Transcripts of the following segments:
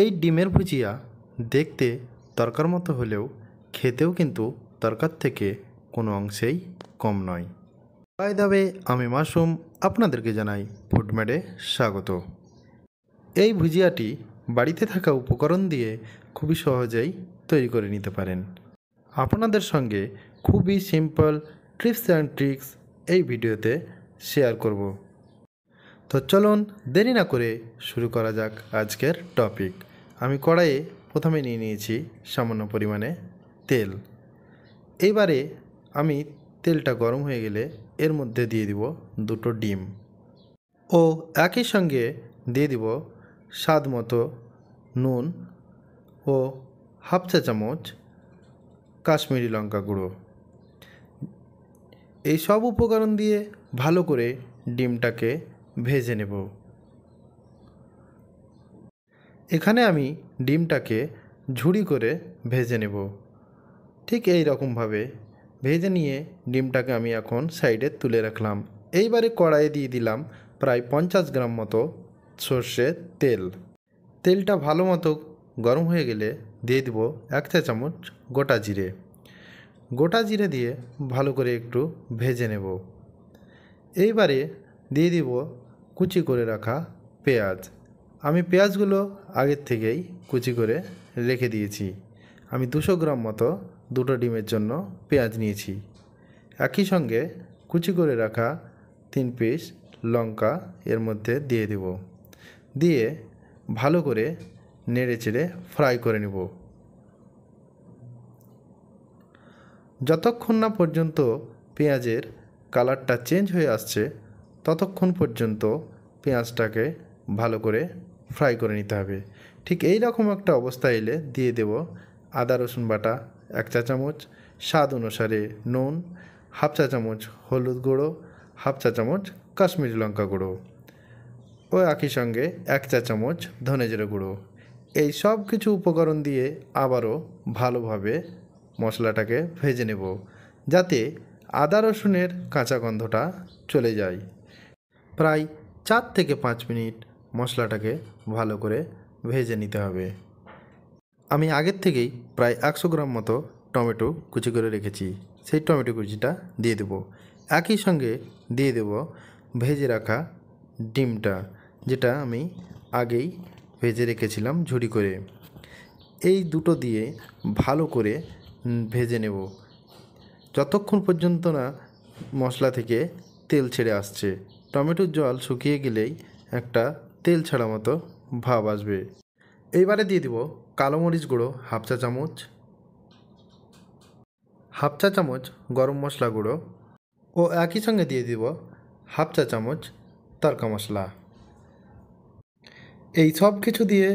এই ডিমের ভুজিয়া দেখতে তরকার মতো হলেও খেতেও কিন্তু তরকার থেকে কোনো অংশেই কম নয়। বাই দ্য ওয়ে, আমি মাসুম, আপনাদেরকে জানাই ফুডমেডে স্বাগত। এই ভুজিয়াটি বাড়িতে থাকা উপকরণ দিয়ে খুবই সহজেই তৈরি করে নিতে পারেন। আপনাদের সঙ্গে খুবই সিম্পল টিপস অ্যান্ড ট্রিক্স এই ভিডিওতে শেয়ার করব। তো চলুন দেরি না করে শুরু করা যাক আজকের টপিক। আমি কড়াইয়ে প্রথমে নিয়ে নিয়েছি সামান্য পরিমাণে তেল। এইবারে আমি তেলটা গরম হয়ে গেলে এর মধ্যে দিয়ে দিব দুটো ডিম ও একই সঙ্গে দিয়ে দিব স্বাদ মতো নুন ও হাফ চা চামচ কাশ্মীরি লঙ্কা গুঁড়ো। এই সব উপকরণ দিয়ে ভালো করে ডিমটাকে ভেজে নেব। এখানে আমি ডিমটাকে ঝুড়ি করে ভেজে নেব। ঠিক এই রকমভাবে ভেজে নিয়ে ডিমটাকে আমি এখন সাইডে তুলে রাখলাম। এইবারে কড়াইয়ে দিয়ে দিলাম প্রায় 50 গ্রাম মতো সর্ষের তেল। তেলটা ভালো মতো গরম হয়ে গেলে দিয়ে দিব 1 চা চামচ গোটা জিরে। গোটা জিরে দিয়ে ভালো করে একটু ভেজে নেব। এইবারে দিয়ে দিব কুচি করে রাখা পেঁয়াজ। আমি পেঁয়াজগুলো আগের থেকেই কুচি করে রেখে দিয়েছি। আমি 200 গ্রাম মতো দুটো ডিমের জন্য পেঁয়াজ নিয়েছি। একই সঙ্গে কুচি করে রাখা 3 পিস লঙ্কা এর মধ্যে দিয়ে দেব। দিয়ে ভালো করে নেড়ে চেড়ে ফ্রাই করে নেব। যতক্ষণ না পর্যন্ত পেঁয়াজের কালারটা চেঞ্জ হয়ে আসছে ততক্ষণ পর্যন্ত পেঁয়াজটাকে ভালো করে ফ্রাই করে নিতে হবে। ঠিক এই রকম একটা অবস্থা এলে দিয়ে দেব আদা রসুন বাটা 1 চা চামচ, স্বাদ অনুসারে নুন, হাফ চা চামচ হলুদ গুঁড়ো, হাফ চা চামচ কাশ্মীরি লঙ্কা গুঁড়ো ও একই সঙ্গে 1 চা চামচ ধনে জিরে গুঁড়ো। এই সব কিছু উপকরণ দিয়ে আবারও ভালোভাবে মশলাটাকে ভেজে নেব যাতে আদা রসুনের কাঁচা গন্ধটা চলে যায়। প্রায় 4 থেকে 5 মিনিট মশলাটাকে ভালো করে ভেজে নিতে হবে। আমি আগের থেকেই প্রায় 100 গ্রাম মতো টমেটো কুচি করে রেখেছি, সেই টমেটো কুচিটা দিয়ে দেব। একই সঙ্গে দিয়ে দেব ভেজে রাখা ডিমটা, যেটা আমি আগেই ভেজে রেখেছিলাম ঝুড়ি করে। এই দুটো দিয়ে ভালো করে ভেজে নেব যতক্ষণ পর্যন্ত না মশলা থেকে তেল ছেড়ে আসছে। টমেটোর জল শুকিয়ে গেলেই একটা তেল ছাড়া মতো ভাব আসবে। এইবারে দিয়ে দিব কালো মরিচ গুঁড়ো হাফ চা চামচ, হাফ চা চামচ গরম মশলা গুঁড়ো ও একই সঙ্গে দিয়ে দিব হাফ চা চামচ তড়কা মশলা। এই সব কিছু দিয়ে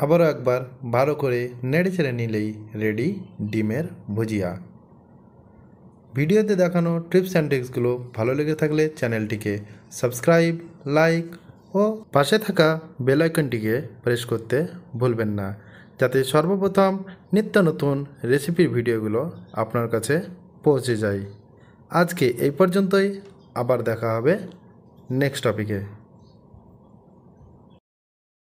আবারও একবার ভালো করে নেড়ে চেড়ে নিলেই রেডি ডিমের ভুজিয়া। ভিডিওতে দেখানো টিপস অ্যান্ড ট্রিক্সগুলো ভালো লেগে থাকলে চ্যানেলটিকে সাবস্ক্রাইব, লাইক ও পাশে থাকা বেল আইকনটিকে প্রেস করতে ভুলবেন না, যাতে সর্বপ্রথম নিত্য নতুন রেসিপির ভিডিওগুলো আপনার কাছে পৌঁছে যায়। আজকে এই পর্যন্তই, আবার দেখা হবে নেক্সট টপিকে।